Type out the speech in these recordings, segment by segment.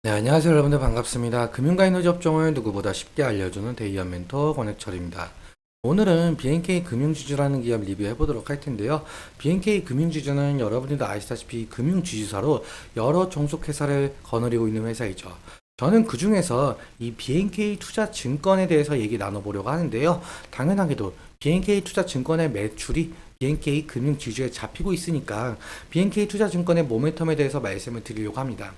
네, 안녕하세요 여러분들 반갑습니다. 금융과 인노 업종을 누구보다 쉽게 알려주는 데이언 멘토 권혁철입니다. 오늘은 BNK 금융지주라는 기업 리뷰해 보도록 할 텐데요. BNK 금융지주는 여러분들도 아시다시피 금융지주사로 여러 종속회사를 거느리고 있는 회사이죠. 저는 그 중에서 이 BNK 투자증권에 대해서 얘기 나눠보려고 하는데요. 당연하게도 BNK 투자증권의 매출이 BNK 금융지주에 잡히고 있으니까 BNK 투자증권의 모멘텀에 대해서 말씀을 드리려고 합니다.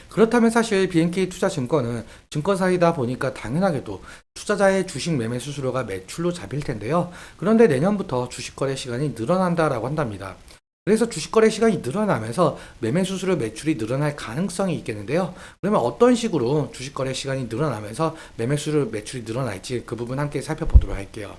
그렇다면 사실 BNK 투자증권은 증권사이다 보니까 당연하게도 투자자의 주식 매매 수수료가 매출로 잡힐 텐데요. 그런데 내년부터 주식 거래 시간이 늘어난다라고 한답니다. 그래서 주식 거래 시간이 늘어나면서 매매 수수료 매출이 늘어날 가능성이 있겠는데요. 그러면 어떤 식으로 주식 거래 시간이 늘어나면서 매매 수수료 매출이 늘어날지 그 부분 함께 살펴보도록 할게요.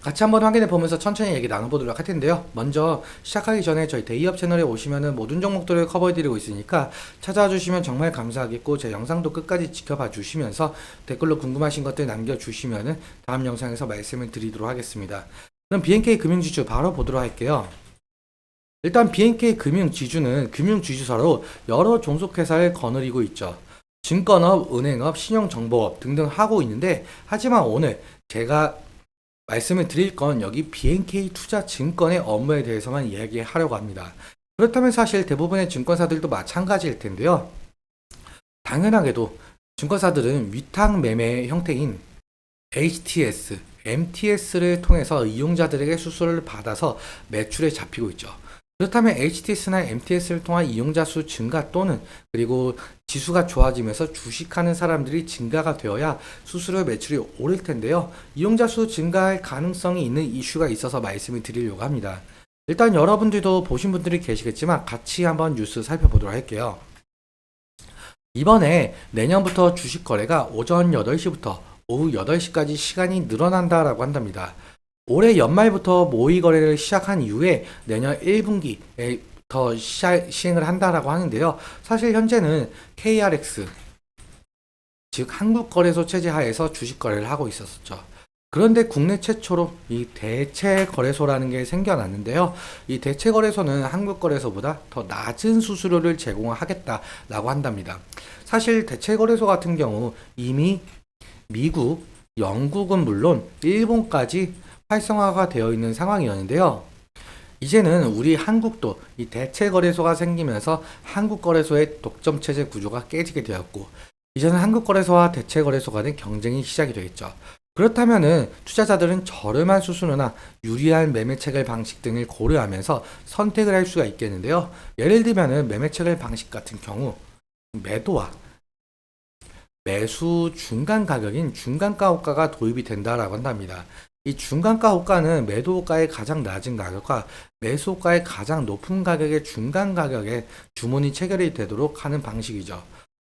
같이 한번 확인해 보면서 천천히 얘기 나눠보도록 할 텐데요. 먼저 시작하기 전에 저희 데이업 채널에 오시면은 모든 종목들을 커버해 드리고 있으니까 찾아와 주시면 정말 감사하겠고, 제 영상도 끝까지 지켜봐 주시면서 댓글로 궁금하신 것들 남겨주시면은 다음 영상에서 말씀을 드리도록 하겠습니다. 그럼 BNK 금융지주 바로 보도록 할게요. 일단 BNK 금융지주는 금융지주사로 여러 종속회사를 거느리고 있죠. 증권업, 은행업, 신용정보업 등등 하고 있는데, 하지만 오늘 제가 말씀을 드릴 건 여기 BNK 투자증권의 업무에 대해서만 이야기하려고 합니다. 그렇다면 사실 대부분의 증권사들도 마찬가지일 텐데요. 당연하게도 증권사들은 위탁 매매 형태인 HTS, MTS를 통해서 이용자들에게 수수료를 받아서 매출에 잡히고 있죠. 그렇다면 HTS나 MTS를 통한 이용자 수 증가 또는 그리고 지수가 좋아지면서 주식하는 사람들이 증가가 되어야 수수료 매출이 오를 텐데요. 이용자 수 증가할 가능성이 있는 이슈가 있어서 말씀을 드리려고 합니다. 일단 여러분들도 보신 분들이 계시겠지만 같이 한번 뉴스 살펴보도록 할게요. 이번에 내년부터 주식 거래가 오전 8시부터 오후 8시까지 시간이 늘어난다라고 한답니다. 올해 연말부터 모의 거래를 시작한 이후에 내년 1분기에 더 시행을 한다라고 하는데요. 사실 현재는 KRX, 즉 한국거래소 체제 하에서 주식 거래를 하고 있었죠. 그런데 국내 최초로 이 대체거래소라는 게 생겨났는데요. 이 대체거래소는 한국거래소보다 더 낮은 수수료를 제공하겠다라고 한답니다. 사실 대체거래소 같은 경우 이미 미국, 영국은 물론 일본까지 활성화가 되어 있는 상황이었는데요. 이제는 우리 한국도 이 대체거래소가 생기면서 한국거래소의 독점체제 구조가 깨지게 되었고, 이제는 한국거래소와 대체거래소 간의 경쟁이 시작이 되겠죠. 그렇다면은 투자자들은 저렴한 수수료나 유리한 매매체결 방식 등을 고려하면서 선택을 할 수가 있겠는데요. 예를 들면은 매매체결 방식 같은 경우 매도와 매수 중간 가격인 중간가 호가가 도입이 된다라고 한답니다. 이 중간가 호가는 매도 호가의 가장 낮은 가격과 매수 호가의 가장 높은 가격의 중간 가격에 주문이 체결이 되도록 하는 방식이죠.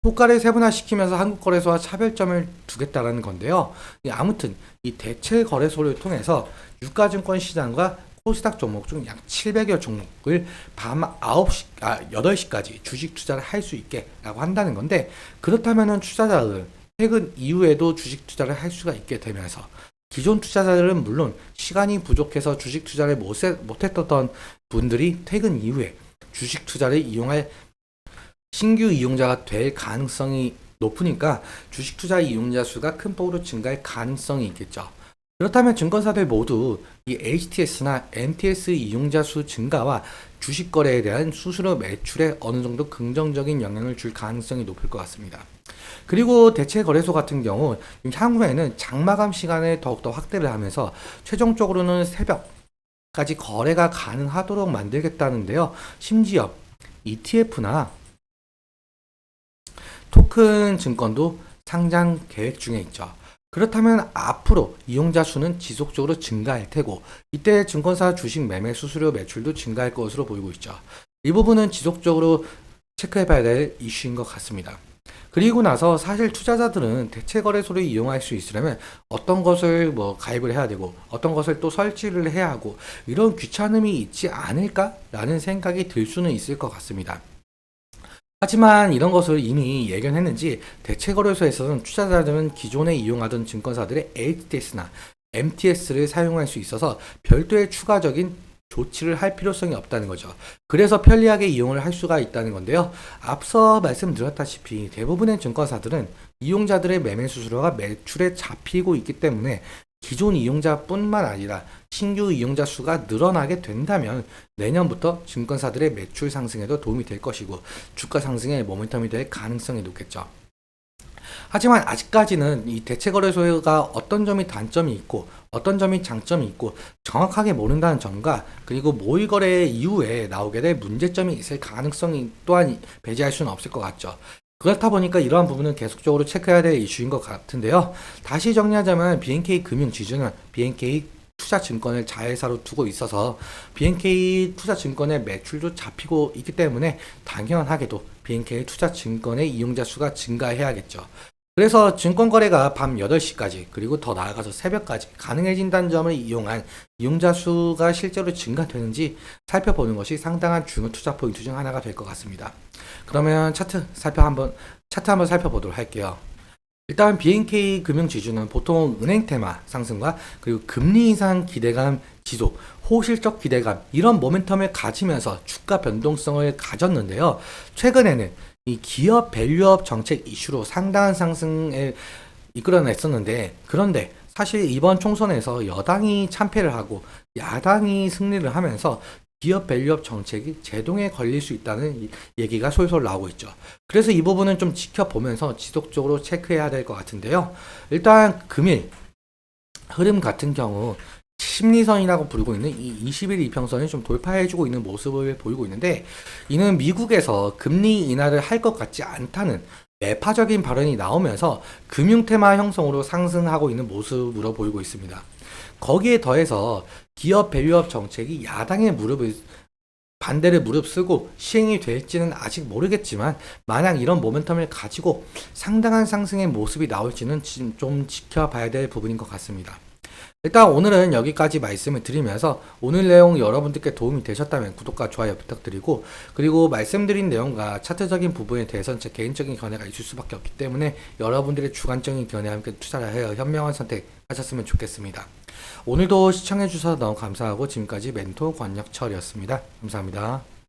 호가를 세분화시키면서 한국거래소와 차별점을 두겠다라는 건데요. 아무튼 이 대체 거래소를 통해서 유가증권 시장과 코스닥 종목 중 약 700여 종목을 밤 8시까지 주식 투자를 할 수 있게 라고 한다는 건데, 그렇다면은 투자자들은 퇴근 이후에도 주식 투자를 할 수가 있게 되면서 기존 투자자들은 물론 시간이 부족해서 주식 투자를 못했던 분들이 퇴근 이후에 주식 투자를 이용할 신규 이용자가 될 가능성이 높으니까 주식 투자 이용자 수가 큰 폭으로 증가할 가능성이 있겠죠. 그렇다면 증권사들 모두 이 HTS나 MTS 이용자 수 증가와 주식 거래에 대한 수수료 매출에 어느 정도 긍정적인 영향을 줄 가능성이 높을 것 같습니다. 그리고 대체 거래소 같은 경우 향후에는 장마감 시간을 더욱더 확대를 하면서 최종적으로는 새벽까지 거래가 가능하도록 만들겠다는데요. 심지어 ETF나 토큰 증권도 상장 계획 중에 있죠. 그렇다면 앞으로 이용자 수는 지속적으로 증가할 테고, 이때 증권사 주식 매매 수수료 매출도 증가할 것으로 보이고 있죠. 이 부분은 지속적으로 체크해봐야 될 이슈인 것 같습니다. 그리고 나서 사실 투자자들은 대체 거래소를 이용할 수 있으려면 어떤 것을 가입을 해야 되고 어떤 것을 또 설치를 해야 하고 이런 귀찮음이 있지 않을까라는 생각이 들 수는 있을 것 같습니다. 하지만 이런 것을 이미 예견했는지 대체거래소에서는 투자자들은 기존에 이용하던 증권사들의 HTS나 MTS를 사용할 수 있어서 별도의 추가적인 조치를 할 필요성이 없다는 거죠. 그래서 편리하게 이용을 할 수가 있다는 건데요. 앞서 말씀드렸다시피 대부분의 증권사들은 이용자들의 매매 수수료가 매출에 잡히고 있기 때문에 기존 이용자뿐만 아니라 신규 이용자 수가 늘어나게 된다면 내년부터 증권사들의 매출 상승에도 도움이 될 것이고 주가 상승의 모멘텀이 될 가능성이 높겠죠. 하지만 아직까지는 이 대체거래소가 어떤 점이 단점이 있고 어떤 점이 장점이 있고 정확하게 모른다는 점과 그리고 모의거래 이후에 나오게 될 문제점이 있을 가능성이 또한 배제할 수는 없을 것 같죠. 그렇다 보니까 이러한 부분은 계속적으로 체크해야 될 이슈인 것 같은데요. 다시 정리하자면 BNK 금융지주는 BNK 투자증권을 자회사로 두고 있어서 BNK 투자증권의 매출도 잡히고 있기 때문에 당연하게도 BNK 투자증권의 이용자 수가 증가해야겠죠. 그래서 증권거래가 밤 8시까지 그리고 더 나아가서 새벽까지 가능해진다는 점을 이용한 이용자 수가 실제로 증가되는지 살펴보는 것이 상당한 중요 투자 포인트 중 하나가 될 것 같습니다. 그러면 차트 한번 살펴보도록 할게요. 일단 BNK 금융지주는 보통 은행 테마 상승과 그리고 금리 인상 기대감 지속, 호실적 기대감 이런 모멘텀을 가지면서 주가 변동성을 가졌는데요. 최근에는 이 기업 밸류업 정책 이슈로 상당한 상승을 이끌어냈었는데 그런데 사실 이번 총선에서 여당이 참패를 하고 야당이 승리를 하면서 기업 밸류업 정책이 제동에 걸릴 수 있다는 얘기가 솔솔 나오고 있죠. 그래서 이 부분은 좀 지켜보면서 지속적으로 체크해야 될 것 같은데요. 일단 금일 흐름 같은 경우 심리선이라고 부르고 있는 이 20일 이평선을 좀 돌파해주고 있는 모습을 보이고 있는데 이는 미국에서 금리 인하를 할 것 같지 않다는 매파적인 발언이 나오면서 금융 테마 형성으로 상승하고 있는 모습으로 보이고 있습니다. 거기에 더해서 기업 밸류업 정책이 야당의 반대를 무릅쓰고 시행이 될지는 아직 모르겠지만 만약 이런 모멘텀을 가지고 상당한 상승의 모습이 나올지는 좀 지켜봐야 될 부분인 것 같습니다. 일단 오늘은 여기까지 말씀을 드리면서 오늘 내용 여러분들께 도움이 되셨다면 구독과 좋아요 부탁드리고 그리고 말씀드린 내용과 차트적인 부분에 대해서는 제 개인적인 견해가 있을 수밖에 없기 때문에 여러분들의 주관적인 견해와 함께 투자를 하여 현명한 선택 하셨으면 좋겠습니다. 오늘도 시청해 주셔서 너무 감사하고 지금까지 멘토 권혁철이었습니다. 감사합니다.